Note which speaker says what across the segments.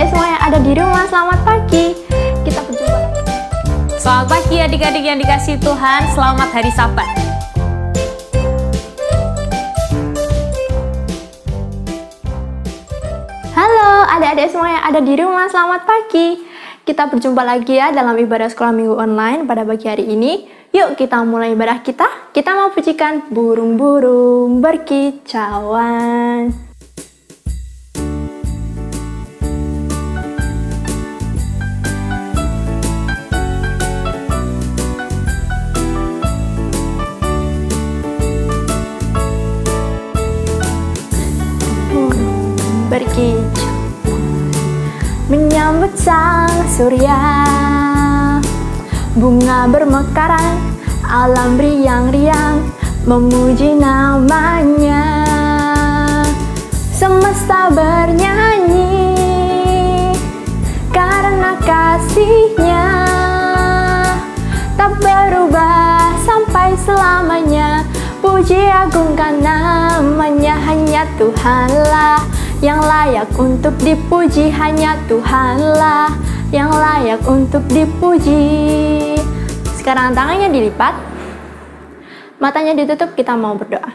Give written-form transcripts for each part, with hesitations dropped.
Speaker 1: adik-adik semua yang ada di rumah, selamat pagi. Kita berjumpa lagi.
Speaker 2: Selamat pagi adik-adik yang dikasihi Tuhan, selamat hari Sabat.
Speaker 1: Halo adik-adik semua yang ada di rumah, selamat pagi. Kita berjumpa lagi ya dalam ibadah sekolah minggu online pada pagi hari ini. Yuk kita mulai ibadah kita. Kita mau pujikan burung-burung berkicauan. Berkicau menyambut sang surya, bunga bermekaran, alam riang-riang memuji namanya. Semesta bernyanyi karena kasihnya, tak berubah sampai selamanya. Puji agungkan namanya, hanya Tuhanlah yang layak untuk dipuji, hanya Tuhanlah yang layak untuk dipuji. Sekarang tangannya dilipat, matanya ditutup, kita mau berdoa.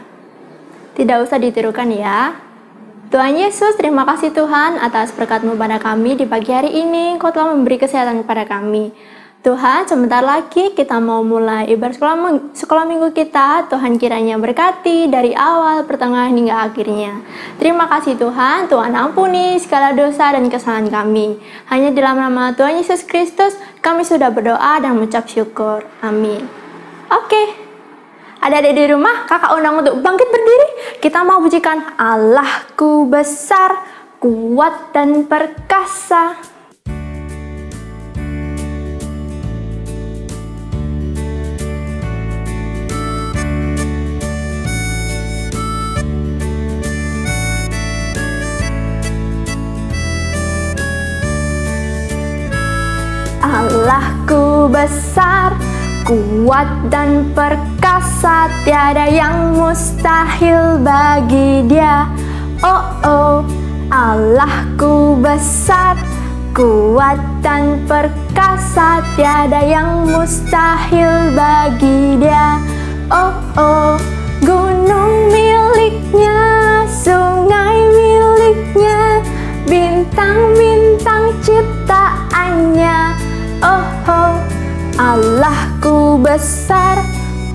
Speaker 1: Tidak usah ditirukan ya. Tuhan Yesus, terima kasih Tuhan atas berkat-Mu pada kami di pagi hari ini. Engkau telah memberi kesehatan kepada kami. Tuhan, sebentar lagi kita mau mulai ibadah sekolah minggu kita. Tuhan kiranya berkati dari awal, pertengahan hingga akhirnya. Terima kasih Tuhan, Tuhan ampuni segala dosa dan kesalahan kami. Hanya dalam nama Tuhan Yesus Kristus kami sudah berdoa dan mengucap syukur. Amin. Oke, adik-adik di rumah, kakak undang untuk bangkit berdiri. Kita mau pujikan Allahku besar, kuat dan perkasa. Allahku besar, kuat dan perkasa, tiada yang mustahil bagi Dia. Oh oh, Allahku besar, kuat dan perkasa, tiada yang mustahil bagi Dia. Oh oh, gunung miliknya, sungai miliknya, bintang-bintang ciptaannya. Oh oh, Allahku besar,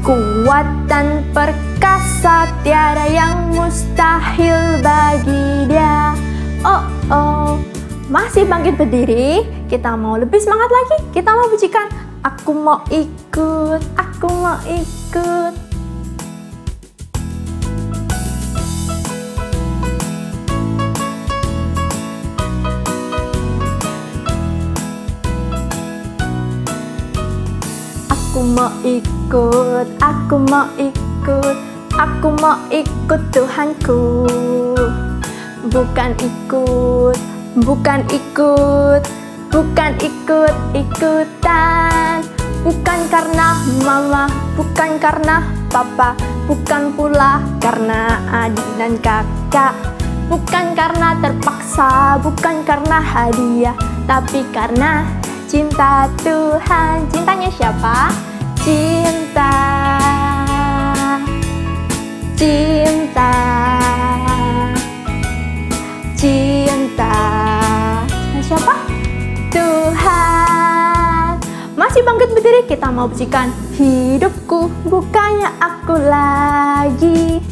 Speaker 1: kuat dan perkasa, tiada yang mustahil bagi Dia. Oh oh, masih bangkit berdiri. Kita mau lebih semangat lagi. Kita mau pujikan Aku Mau Ikut, Aku Mau Ikut. Aku mau ikut, aku mau ikut, aku mau ikut Tuhanku. Bukan ikut, bukan ikut, bukan ikut-ikutan. Bukan karena mama, bukan karena papa, bukan pula karena adik dan kakak. Bukan karena terpaksa, bukan karena hadiah, tapi karena cinta Tuhan. Cintanya siapa? Cinta, cinta, cinta. Siapa? Tuhan. Masih bangkit berdiri, kita mau pujikan hidupku bukannya aku lagi.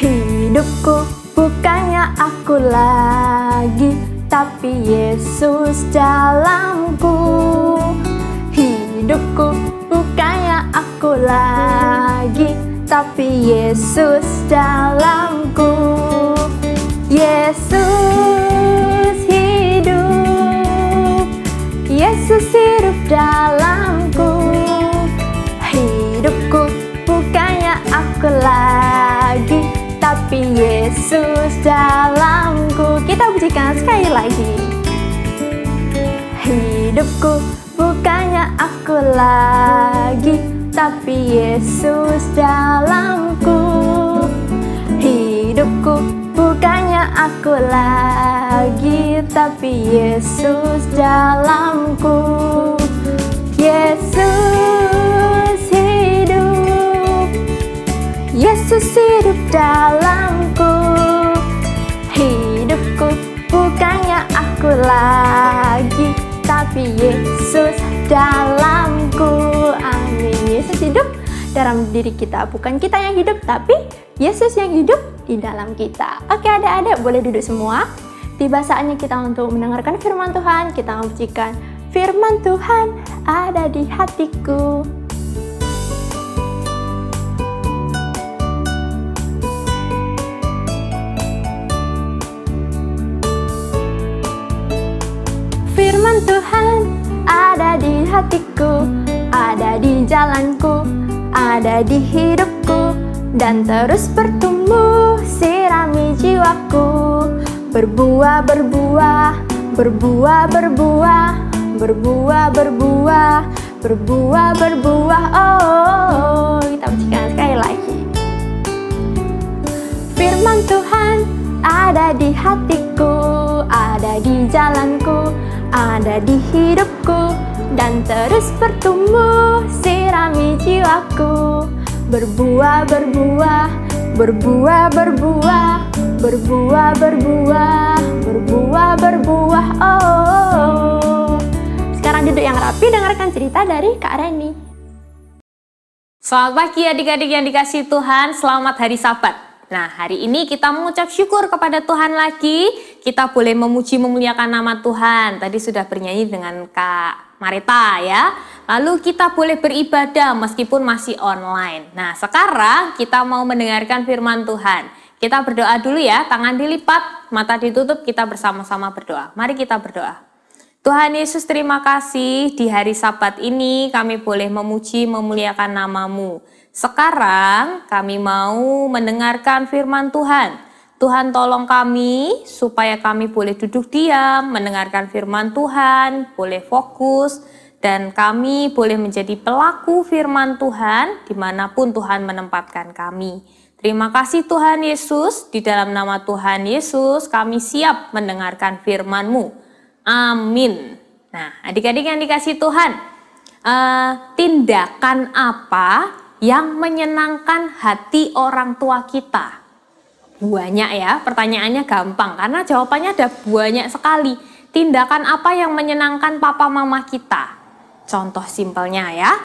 Speaker 1: Hidupku bukannya aku lagi, tapi Yesus dalamku. Hidupku bukannya aku lagi, tapi Yesus dalamku. Yesus hidup, Yesus hidup dalamku. Hidupku bukannya aku lagi, tapi Yesus dalamku. Kita pujikan sekali lagi. Hidupku bukannya aku lagi, tapi Yesus dalamku. Hidupku bukannya aku lagi, tapi Yesus dalamku. Yesus hidup, Yesus hidup dalamku. Hidupku bukannya aku lagi, tapi Yesus dalamku. Amin. Yesus hidup dalam diri kita. Bukan kita yang hidup, tapi Yesus yang hidup di dalam kita. Oke, adik-adik boleh duduk semua. Tiba saatnya kita untuk mendengarkan firman Tuhan. Kita mengucapkan firman Tuhan ada di hatiku. Firman Tuhan ada di hatiku, ada di jalanku, ada di hidupku, dan terus bertumbuh sirami jiwaku. Berbuah, berbuah, berbuah, berbuah, berbuah, berbuah, berbuah, berbuah. Oh, kita ucapkan sekali lagi. Firman Tuhan ada di hatiku, ada di jalanku, ada di hidupku, dan terus bertumbuh sirami jiwaku. Berbuah, berbuah, berbuah, berbuah, berbuah, berbuah, berbuah, berbuah. Oh, sekarang duduk yang rapi, dengarkan cerita dari Kak Reni.
Speaker 2: Selamat pagi adik-adik yang dikasihi Tuhan, selamat hari Sabat. Nah, hari ini kita mengucap syukur kepada Tuhan lagi. Kita boleh memuji memuliakan nama Tuhan. Tadi sudah bernyanyi dengan Kak Marita ya. Lalu kita boleh beribadah meskipun masih online. Nah, sekarang kita mau mendengarkan firman Tuhan. Kita berdoa dulu ya, tangan dilipat, mata ditutup, kita bersama-sama berdoa. Mari kita berdoa. Tuhan Yesus, terima kasih di hari Sabat ini kami boleh memuji memuliakan nama-Mu. Sekarang kami mau mendengarkan firman Tuhan. Tuhan tolong kami supaya kami boleh duduk diam, mendengarkan firman Tuhan, boleh fokus, dan kami boleh menjadi pelaku firman Tuhan dimanapun Tuhan menempatkan kami. Terima kasih Tuhan Yesus, di dalam nama Tuhan Yesus kami siap mendengarkan firman-Mu. Amin. Nah, adik-adik yang dikasihi Tuhan, tindakan apa yang menyenangkan hati orang tua kita? Banyak ya, pertanyaannya gampang karena jawabannya ada banyak sekali. Tindakan apa yang menyenangkan papa mama kita? Contoh simpelnya ya,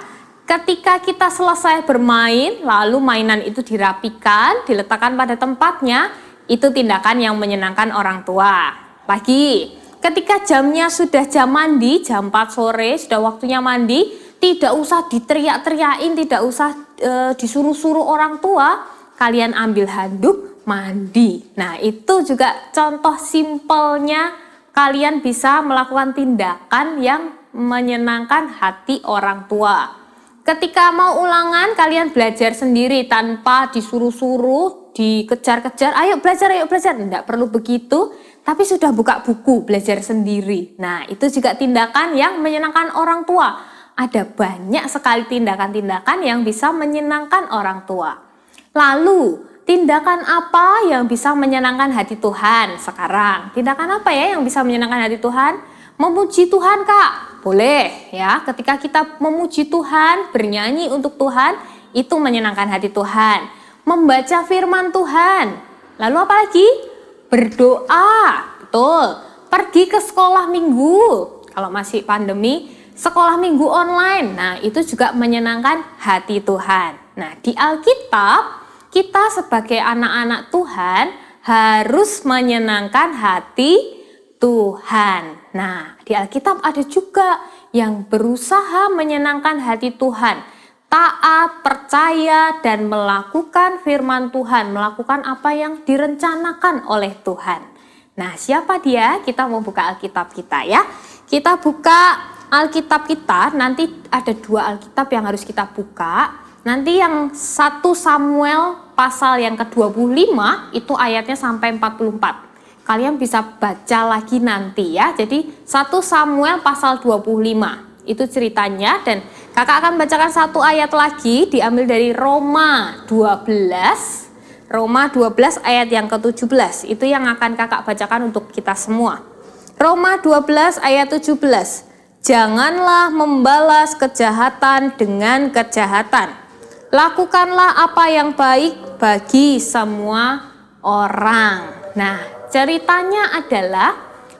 Speaker 2: ketika kita selesai bermain, lalu mainan itu dirapikan, diletakkan pada tempatnya, itu tindakan yang menyenangkan orang tua. Lagi, ketika jamnya sudah jam mandi, jam 4 sore, sudah waktunya mandi, tidak usah diteriak-teriakin, tidak usah disuruh-suruh orang tua, kalian ambil handuk, mandi. Nah, itu juga contoh simpelnya kalian bisa melakukan tindakan yang menyenangkan hati orang tua. Ketika mau ulangan, kalian belajar sendiri tanpa disuruh-suruh, dikejar-kejar, ayo belajar, enggak perlu begitu, tapi sudah buka buku, belajar sendiri. Nah, itu juga tindakan yang menyenangkan orang tua. Ada banyak sekali tindakan-tindakan yang bisa menyenangkan orang tua. Lalu, tindakan apa yang bisa menyenangkan hati Tuhan sekarang? Tindakan apa ya yang bisa menyenangkan hati Tuhan? Memuji Tuhan, Kak. Boleh ya, ketika kita memuji Tuhan, bernyanyi untuk Tuhan, itu menyenangkan hati Tuhan. Membaca firman Tuhan. Lalu apa lagi? Berdoa. Betul. Pergi ke sekolah minggu. Kalau masih pandemi, sekolah minggu online. Nah, itu juga menyenangkan hati Tuhan. Nah, di Alkitab, kita sebagai anak-anak Tuhan harus menyenangkan hati Tuhan. Nah, di Alkitab ada juga yang berusaha menyenangkan hati Tuhan. Taat, percaya, dan melakukan firman Tuhan. Melakukan apa yang direncanakan oleh Tuhan. Nah, siapa dia? Kita mau buka Alkitab kita ya. Kita buka Alkitab kita, nanti ada 2 Alkitab yang harus kita buka. Nanti yang 1 Samuel pasal yang ke-25 itu ayatnya sampai 44. Kalian bisa baca lagi nanti ya. Jadi 1 Samuel pasal 25 itu ceritanya, dan kakak akan bacakan satu ayat lagi diambil dari Roma 12. Roma 12 ayat yang ke-17 itu yang akan kakak bacakan untuk kita semua. Roma 12 ayat 17. Janganlah membalas kejahatan dengan kejahatan. Lakukanlah apa yang baik bagi semua orang. Nah, ceritanya adalah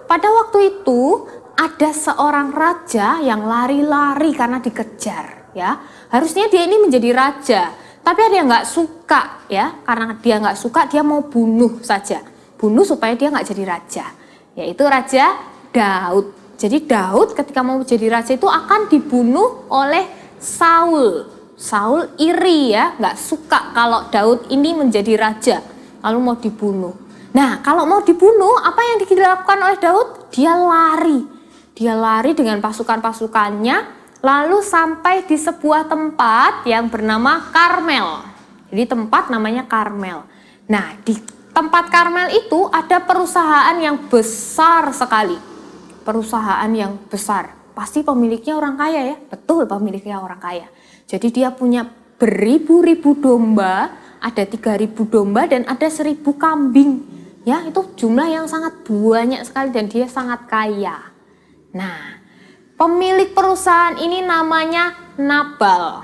Speaker 2: pada waktu itu ada seorang raja yang lari-lari karena dikejar, ya. Harusnya dia ini menjadi raja, tapi ada yang nggak suka, ya. Karena dia nggak suka, dia mau bunuh saja, bunuh supaya dia nggak jadi raja. Yaitu Raja Daud. Jadi Daud ketika mau jadi raja itu akan dibunuh oleh Saul. Saul iri, ya, nggak suka kalau Daud ini menjadi raja, lalu mau dibunuh. Nah, kalau mau dibunuh, apa yang dilakukan oleh Daud? Dia lari dengan pasukan-pasukannya, lalu sampai di sebuah tempat yang bernama Karmel. Jadi tempat namanya Karmel. Nah, di tempat Karmel itu ada perusahaan yang besar sekali. Perusahaan yang besar, pasti pemiliknya orang kaya, ya. Betul, pemiliknya orang kaya. Jadi dia punya beribu-ribu domba, ada 3.000 domba dan ada 1.000 kambing. Ya, itu jumlah yang sangat banyak sekali dan dia sangat kaya. Nah, pemilik perusahaan ini namanya Nabal.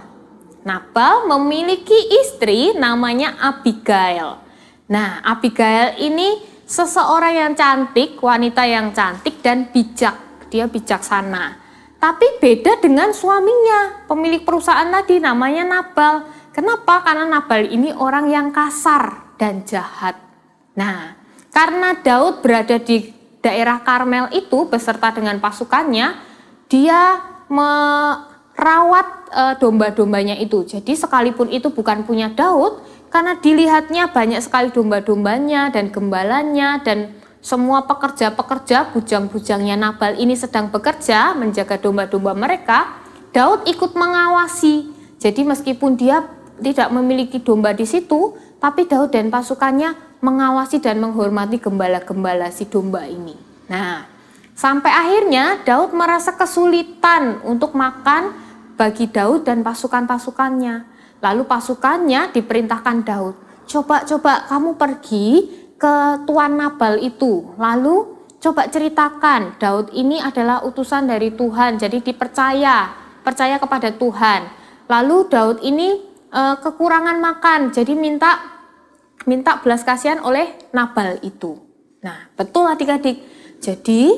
Speaker 2: Nabal memiliki istri namanya Abigail. Nah, Abigail ini seseorang yang cantik, wanita yang cantik dan bijak. Dia bijaksana. Tapi beda dengan suaminya, pemilik perusahaan tadi namanya Nabal. Kenapa? Karena Nabal ini orang yang kasar dan jahat. Nah, karena Daud berada di daerah Karmel itu beserta dengan pasukannya, dia merawat domba-dombanya itu. Jadi sekalipun itu bukan punya Daud, karena dilihatnya banyak sekali domba-dombanya dan gembalanya dan semua pekerja-pekerja bujang-bujangnya Nabal ini sedang bekerja menjaga domba-domba mereka, Daud ikut mengawasi. Jadi meskipun dia tidak memiliki domba di situ, tapi Daud dan pasukannya mengawasi dan menghormati gembala-gembala si domba ini. Nah, sampai akhirnya Daud merasa kesulitan untuk makan bagi Daud dan pasukan-pasukannya. Lalu pasukannya diperintahkan Daud, coba kamu pergi ke tuan Nabal itu. Lalu coba ceritakan, Daud ini adalah utusan dari Tuhan, jadi percaya kepada Tuhan. Lalu Daud ini kekurangan makan, jadi minta belas kasihan oleh Nabal itu. Nah, betul adik-adik. Jadi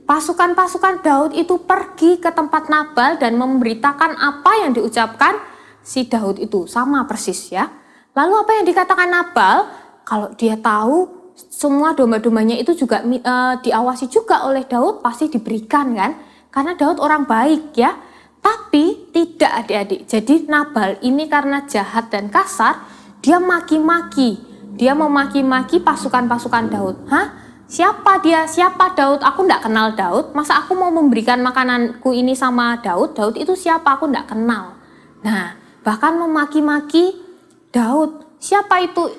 Speaker 2: pasukan-pasukan Daud itu pergi ke tempat Nabal dan memberitakan apa yang diucapkan si Daud itu, sama persis, ya. Lalu apa yang dikatakan Nabal? Kalau dia tahu semua domba-dombanya itu juga diawasi juga oleh Daud, pasti diberikan, kan? Karena Daud orang baik, ya. Tapi tidak, adik-adik. Jadi Nabal ini karena jahat dan kasar, dia maki-maki. Dia memaki-maki pasukan-pasukan Daud. Hah? Siapa dia? Siapa Daud? Aku enggak kenal Daud. Masa aku mau memberikan makananku ini sama Daud? Daud itu siapa? Aku enggak kenal. Nah, bahkan memaki-maki Daud. Siapa itu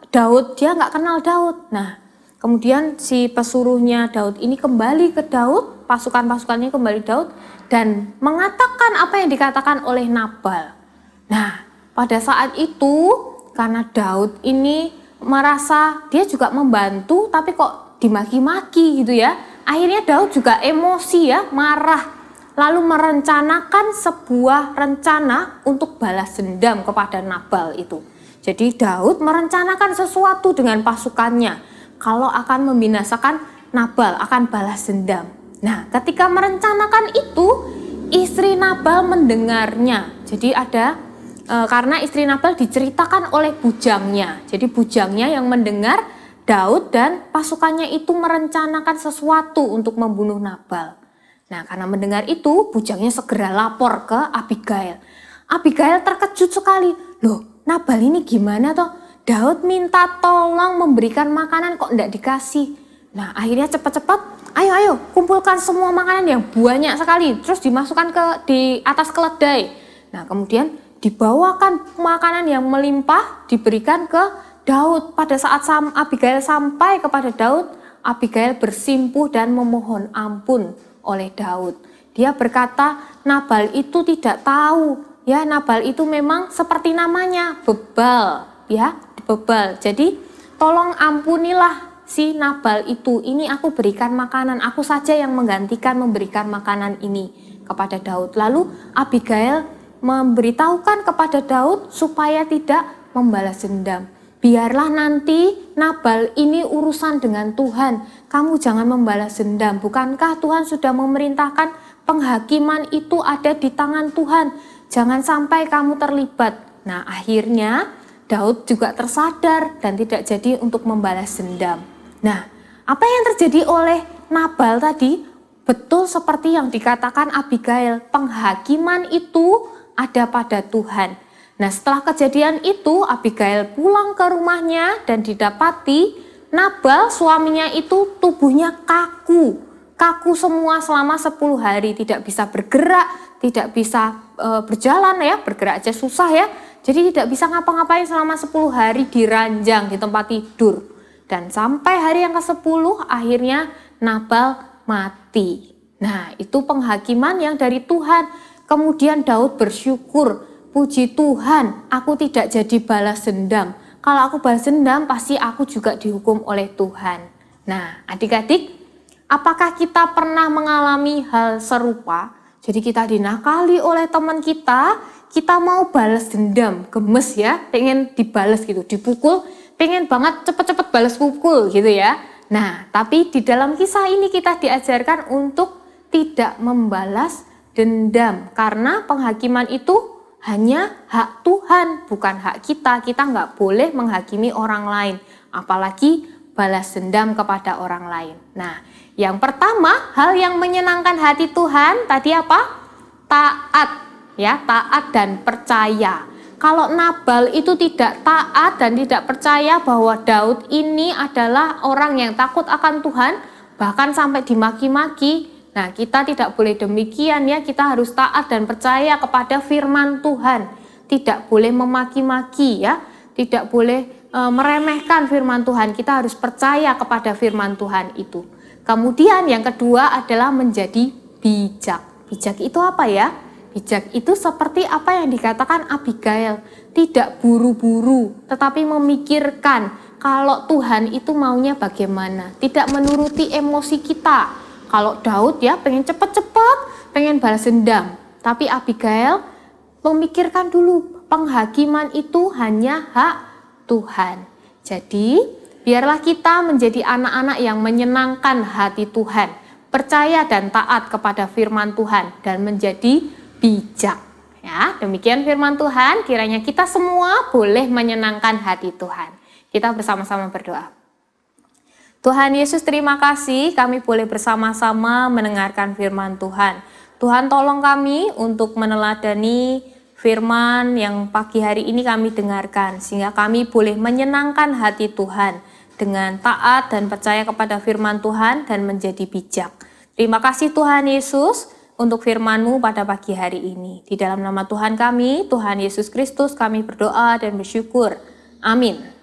Speaker 2: Daud? Dia nggak kenal Daud. Nah, kemudian si pesuruhnya Daud ini kembali ke Daud, pasukan-pasukannya kembali Daud dan mengatakan apa yang dikatakan oleh Nabal. Nah, pada saat itu karena Daud ini merasa dia juga membantu tapi kok dimaki-maki gitu, ya. Akhirnya Daud juga emosi, ya, marah. Lalu merencanakan sebuah rencana untuk balas dendam kepada Nabal itu. Jadi Daud merencanakan sesuatu dengan pasukannya. Kalau akan membinasakan Nabal, akan balas dendam. Nah, ketika merencanakan itu, istri Nabal mendengarnya. Jadi karena istri Nabal diceritakan oleh bujangnya. Jadi bujangnya yang mendengar Daud dan pasukannya itu merencanakan sesuatu untuk membunuh Nabal. Nah, karena mendengar itu, bujangnya segera lapor ke Abigail. Abigail terkejut sekali. Loh, Nabal ini gimana toh? Daud minta tolong memberikan makanan kok enggak dikasih. Nah, akhirnya cepat-cepat, ayo kumpulkan semua makanan yang banyak sekali. Terus dimasukkan di atas keledai. Nah, kemudian dibawakan makanan yang melimpah, diberikan ke Daud pada saat Abigail sampai kepada Daud, Abigail bersimpuh dan memohon ampun oleh Daud. Dia berkata, Nabal itu tidak tahu, ya Nabal itu memang seperti namanya, bebal, ya bebal. Jadi tolong ampunilah si Nabal itu. Ini aku berikan makanan, aku saja yang menggantikan memberikan makanan ini kepada Daud. Lalu Abigail memberitahukan kepada Daud supaya tidak membalas dendam. Biarlah nanti Nabal ini urusan dengan Tuhan. Kamu jangan membalas dendam. Bukankah Tuhan sudah memerintahkan penghakiman itu ada di tangan Tuhan? Jangan sampai kamu terlibat. Nah, akhirnya Daud juga tersadar dan tidak jadi untuk membalas dendam. Nah, apa yang terjadi oleh Nabal tadi? Betul seperti yang dikatakan Abigail. Penghakiman itu ada pada Tuhan. Nah, setelah kejadian itu, Abigail pulang ke rumahnya dan didapati Nabal suaminya itu tubuhnya kaku. Kaku semua selama 10 hari, tidak bisa bergerak, tidak bisa berjalan ya, bergerak aja susah ya. Jadi tidak bisa ngapa-ngapain selama 10 hari diranjang di tempat tidur. Dan sampai hari yang ke-10 akhirnya Nabal mati. Nah, itu penghakiman yang dari Tuhan. Kemudian Daud bersyukur. Puji Tuhan, aku tidak jadi balas dendam. Kalau aku balas dendam, pasti aku juga dihukum oleh Tuhan. Nah, adik-adik, apakah kita pernah mengalami hal serupa? Jadi kita dinakali oleh teman kita mau balas dendam, gemes ya, pengen dibalas gitu, dipukul, pengen banget cepet-cepet balas pukul gitu ya. Nah, tapi di dalam kisah ini kita diajarkan untuk tidak membalas dendam, karena penghakiman itu hanya hak Tuhan, bukan hak kita. Kita nggak boleh menghakimi orang lain, apalagi balas dendam kepada orang lain. Nah, yang pertama, hal yang menyenangkan hati Tuhan tadi apa? Taat, ya, taat dan percaya. Kalau Nabal itu tidak taat dan tidak percaya bahwa Daud ini adalah orang yang takut akan Tuhan, bahkan sampai dimaki-maki. Nah, kita tidak boleh demikian ya, kita harus taat dan percaya kepada firman Tuhan. Tidak boleh memaki-maki ya, tidak boleh meremehkan firman Tuhan. Kita harus percaya kepada firman Tuhan itu. Kemudian yang kedua adalah menjadi bijak. Bijak itu apa ya? Bijak itu seperti apa yang dikatakan Abigail. Tidak buru-buru, tetapi memikirkan kalau Tuhan itu maunya bagaimana. Tidak menuruti emosi kita. Kalau Daud ya pengen cepet-cepet, pengen balas dendam. Tapi Abigail memikirkan dulu, penghakiman itu hanya hak Tuhan. Jadi biarlah kita menjadi anak-anak yang menyenangkan hati Tuhan, percaya dan taat kepada firman Tuhan, dan menjadi bijak. Ya, demikian firman Tuhan, kiranya kita semua boleh menyenangkan hati Tuhan. Kita bersama-sama berdoa. Tuhan Yesus, terima kasih kami boleh bersama-sama mendengarkan firman Tuhan. Tuhan tolong kami untuk meneladani firman yang pagi hari ini kami dengarkan, sehingga kami boleh menyenangkan hati Tuhan dengan taat dan percaya kepada firman Tuhan dan menjadi bijak. Terima kasih Tuhan Yesus untuk firman-Mu pada pagi hari ini. Di dalam nama Tuhan kami, Tuhan Yesus Kristus, kami berdoa dan bersyukur. Amin.